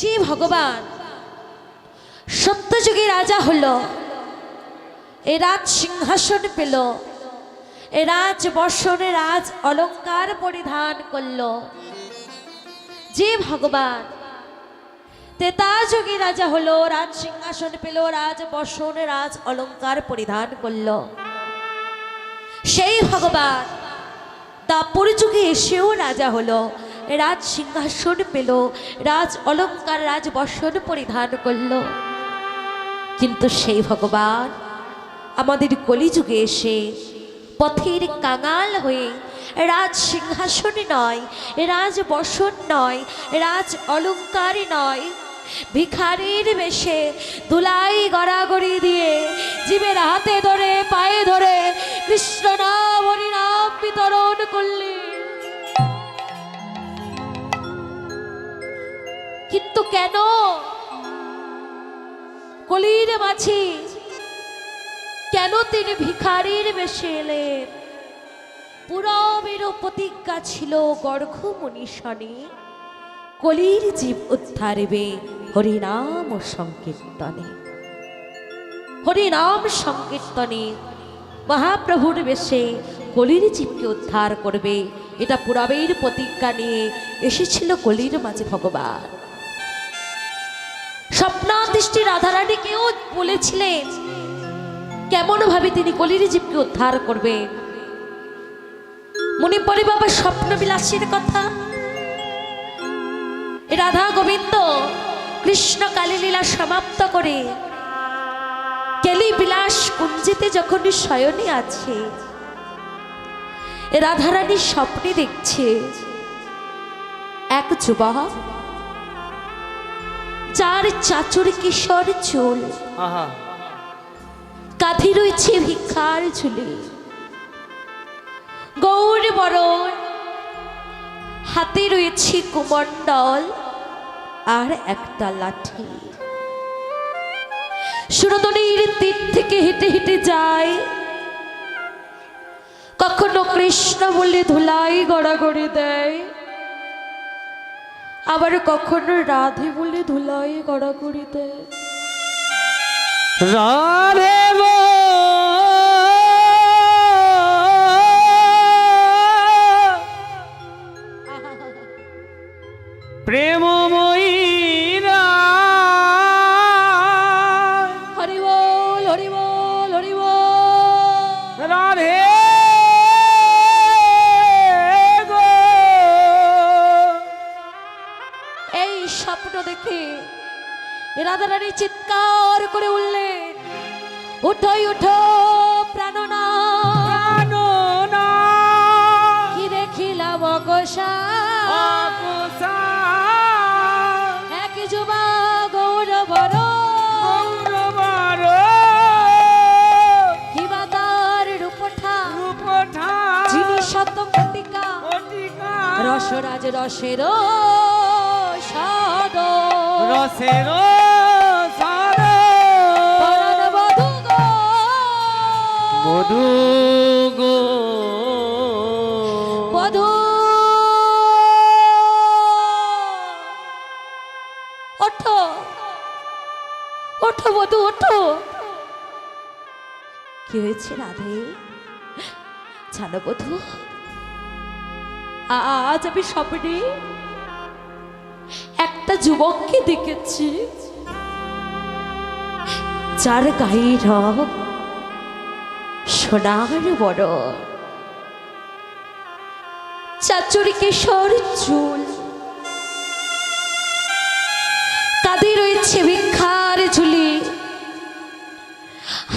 যে ভগবান সত্যযুগে রাজা হলো, এ রাজ সিংহাসন পেল, এ রাজ বর্ষণে রাজ অলঙ্কার পরিধান করলো। যে ভগবান ত্রেতাযুগে রাজা হলো, রাজ সিংহাসন পেল, রাজ বর্ষণে রাজ অলঙ্কার পরিধান করলো, সেই ভগবান দাপর যুগে এসেও রাজা হলো, রাজ সিংহাসন পেল, রাজ অলঙ্কার রাজ বর্ষণ পরিধান করলো। কিন্তু সেই ভগবান আমাদের কলিযুগে এসে পথের কাঙাল হয়ে রাজ সিংহাসনে নয়, রাজ বর্ষণ নয়, রাজ অলঙ্কারে নয়, ভিখারির বেশে ধুলাই গড়াগড়ি দিয়ে জীবের হাতে ধরে পায়ে ধরে কৃষ্ণ নাম হরি নাম বিতরণ করলে। কিন্তু কেন কলির মাঝি কেন তিনি ভিখারির বেশে এলেন? পুরবের প্রতিজ্ঞা ছিল গর্ভ মনীষণে কলির জীব উদ্ধারবে হরিনাম সংকীর্তনে। হরিনাম সংকীর্তনে মহাপ্রভুর বেশে কলির জীবকে উদ্ধার করবে, এটা পুরবের প্রতিজ্ঞা নিয়ে এসেছিল কলির মাঝে ভগবান। স্বপ্নাদৃষ্টি রাধারানীকেও বলেছিলেন কেমন ভাবে তিনি কলির জীবকে উদ্ধার করবেন। মনে পড়ে বাবা স্বপ্ন বিলাসীর কথা। রাধা গোবিন্দ কৃষ্ণ কালী লীলা সমাপ্ত করে কেলি বিলাস কুঞ্জিতে যখন শয়নে আছে, রাধারানী স্বপ্নে দেখছে এক যুবক যার চাচুর কিশোর চুল, কাঁধে রয়েছে ভিক্ষার ঝুলি, গৌর বরণ, হাতে রয়েছে কুমণ্ডল আর একটা লাঠি। সুরধনীর তীর থেকে হেঁটে হেঁটে যায়, কখনো কৃষ্ণ বলে ধুলাই গড়াগড়ি দেয়, আবার কখনো রাধে বলে ধুলাই গড়াগড়ি দেয়। রাধে প্রেমময়ী হরি বল হরি বল হরি বল। রাধে এই স্বপ্ন দেখে রাধারানী চিৎকার করে উঠলেন, উঠোই উঠো প্রাণনাথ, কি দেখিলাম অকোষা, এক যুবা গৌর বর, কিবা তার রূপঠা, যিনি শত কটিকা, রসরাজ রসের সাদ, রসের পরাণ বধূ গো, বধূ গো বধূ ওঠো ওঠো বধূ ওঠো। কি হয়েছে রাধে? জানো বধূ, আজ আমি স্বপ্নে একটা যুবককে দেখেছি, যার গায়ের রং সোনার বড়, চাচুর কিশোর চুল, কাঁধে রয়েছে ভিক্ষার ঝুলি,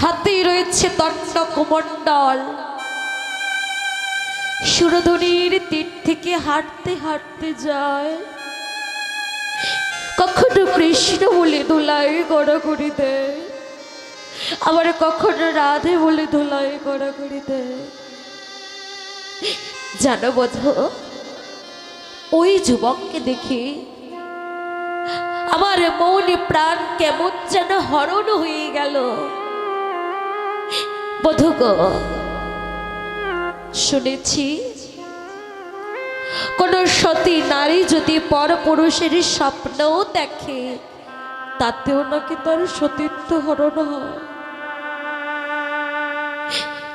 হাতে রয়েছে দণ্ড কুমণ্ডল, সুরধনীর তীর থেকে হাঁটতে হাঁটতে যায়, কখনো কৃষ্ণ বলে ধুলাই গড়াগড়ি দেয়, আবার কখনো রাধে বলে ধুলাই গড়াগড়ি দেয়। জানো বধূ, ওই যুবককে দেখে আমার মনে প্রাণ কেমন যেন হরণ হয়ে গেল। বধূ গো, শুনেছি কোন সতী নারী যদি পরপুরুষের স্বপ্নও দেখে, তাতেও নাকি তার সতীত্ব হরণ হয়।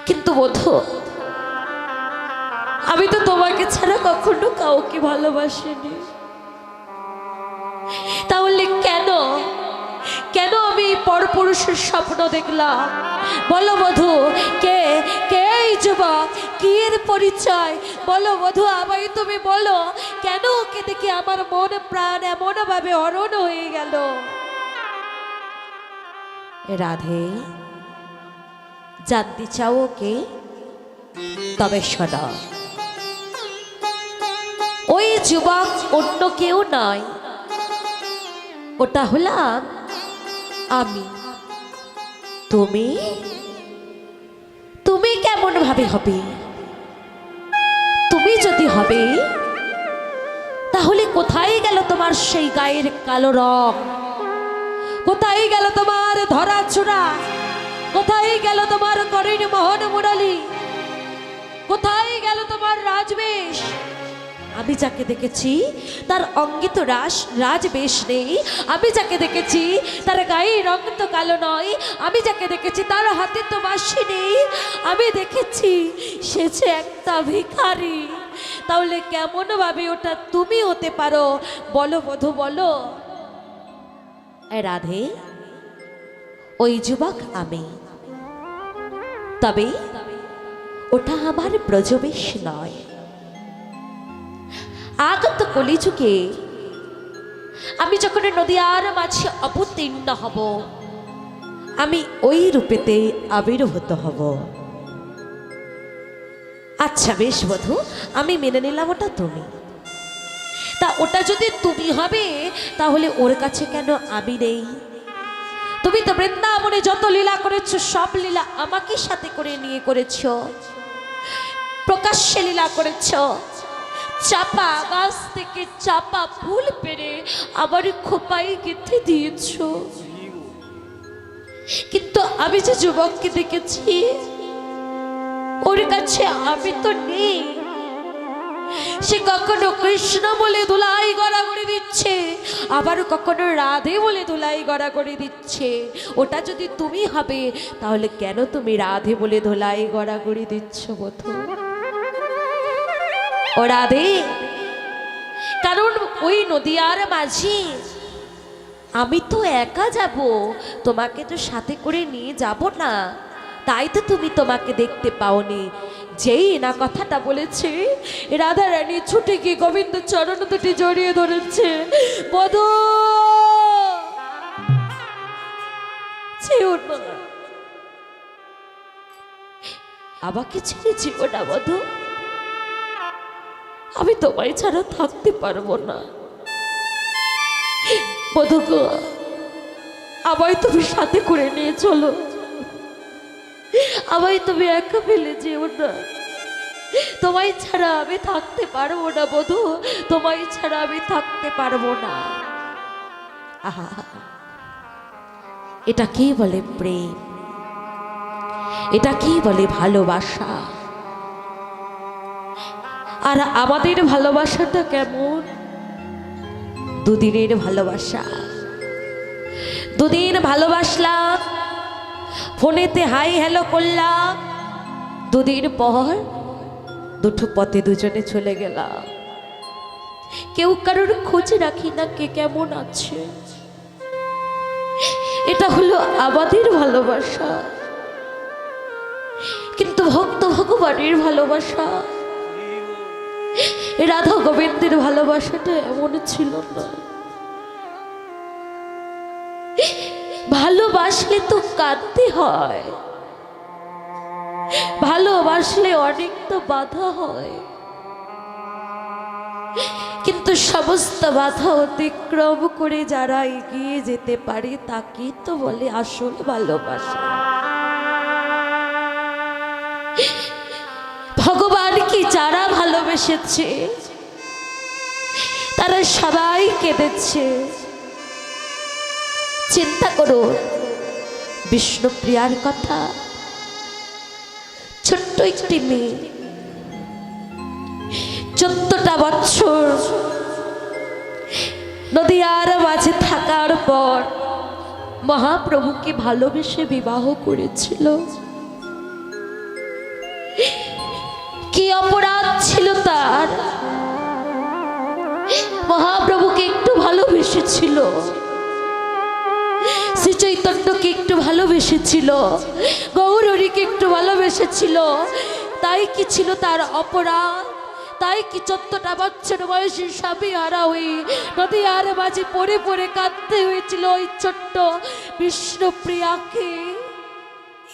কিন্তু বধূ, আমি তো তোমাকে ছাড়া কখনো কাউকে ভালোবাসিনি, তাহলে কেন কেন আমি পরপুরুষের স্বপ্ন দেখলাম? বলো বধূ, কে কে এই যুবক, কি এর পরিচয়? বলো বধূ, আমায় তুমি বলো, কেন ওকে দেখে আমার মন প্রাণ এমন ভাবে হরণ হয়ে গেল? রাধে, জানতে চাও ওকে? তবে শোনো, ওই যুবক অন্য কেউ নয়, ওটা হলাম আমি। তুমি তুমি কেমন ভাবে হবে? তুমি যদি হবে, তাহলে কোথায় গেল তোমার সেই গায়ের কালো রং? কোথায় গেল তোমার ধরা চূড়া? কোথায় গেল তোমার করিণ মোহন মুরালি? কোথায় গেল তোমার রাজবেশ? আমি যাকে দেখেছি তার অঙ্গে তো রাজবেশ নেই। আমি যাকে দেখেছি তার গায়ে রং তো কালো নয়। আমি যাকে দেখেছি তার হাতে তো বাঁশি নেই। আমি দেখেছি সে যে একটা ভিখারি। তাহলে কেমন ভাবে ওটা তুমি হতে পারো? বলো বধূ, বলো। রাধে, ওই যুবক আমি, তবে ওটা আমার ব্রজবেশ নয়। আগত কলিযুগে আমি যখন নদিয়ার মাঝে অবতীর্ণ হব, আমি ওই রূপেতে আবির্ভূত হব। আচ্ছা বেশ বধূ, আমি মেনে নিলাম ওটা তুমি। তা ওটা যদি তুমি হবে, তাহলে ওর কাছে কেন আমি নেই? তুমি তো বৃন্দাবনে যত লীলা করেছো, সব লীলা আমাকে সাথে করে নিয়ে করেছো। প্রকাশ্যে লীলা করেছো, চাপা গাছ থেকে চাপা ফুল পেরে আবার খোপাই গেঁথে দিয়েছো। কিন্তু আমি যে যুবককে দেখেছি, ওর কাছে আমি তো নেই। সে কখনো কৃষ্ণ বলে ধুলাই গড়াগড়ি দিচ্ছে, আবার কখনো রাধে বলে ধুলাই গড়াগড়ি দিচ্ছে। ওটা যদি তুমি হবে, তাহলে কেন তুমি রাধে বলে ধুলাই গড়াগড়ি দিচ্ছ বধূ? ও রাধে, কারণ ওই নদিয়ার মাঝি আমি তো একা যাব, তোমাকে তো সাথে করে নিয়ে যাব না। তাই তো তুমি তোমাকে দেখতে পাওনি। যেই না কথাটা বলেছে, রাধা রানী ছুটে গিয়ে গোবিন্দ চরণ দুটি জড়িয়ে ধরেছে। বধূ, আমাকে ছেড়ে যেও না বধূ, আমি তোমায় ছাড়া থাকতে পারবো না। বধূ গো, আমায় তুমি সাথে করে নিয়ে চলো, আমায় তুমি একা ফেলে যেও না। তোমায় ছাড়া আমি থাকতে পারবো না বধূ, তোমায় ছাড়া আমি থাকতে পারবো না। আহা, এটা কি বলে প্রেম? এটা কি বলে ভালোবাসা? আর আমাদের ভালোবাসাটা কেমন? দুদিনের ভালোবাসা। দুদিন ভালোবাসলাম, ফোনেতে হাই হ্যালো করলাম, দুদিন পর দুটো পথে দুজনে চলে গেলাম। কেউ কারোর খোঁজ রাখি না কে কেমন আছে। এটা হলো আমাদের ভালোবাসা। কিন্তু ভক্ত ভগবানের ভালোবাসা, রাধা গোবিন্দের ভালোবাসাটা এমন ছিল না। ভালোবাসলে তো কাঁদতে হয়, ভালোবাসলে অনেক তো বাধা হয়, কিন্তু সমস্ত বাধা অতিক্রম করে যারা এগিয়ে যেতে পারে তাকে তো বলে আসল ভালোবাসা। ভগবান কি যারা ভালোবেসেছে তারা সবাই কেঁদেছে। চিন্তা করো বিষ্ণুপ্রিয়ার কথা। ছোট্ট একটি মেয়ে 14টা বছর নদিয়ার মাঝে থাকার পর মহাপ্রভুকে ভালোবেসে বিবাহ করেছিল। কি অপরাধ ছিল তার? মহাপ্রভুকে একটু ভালোবেসেছিল, শ্রী চৈতন্যকে একটু ভালোবেসেছিল, গৌরহরিকে একটু ভালোবেসেছিল। তাই কি ছিল তার অপরাধ? তাই কি 14টা বছর বয়সী স্বামী হারা হয়ে নদীয়ার মাঝে পড়ে পড়ে কাঁদতে হয়েছিল ওই ছোট্ট বিষ্ণুপ্রিয়াকে?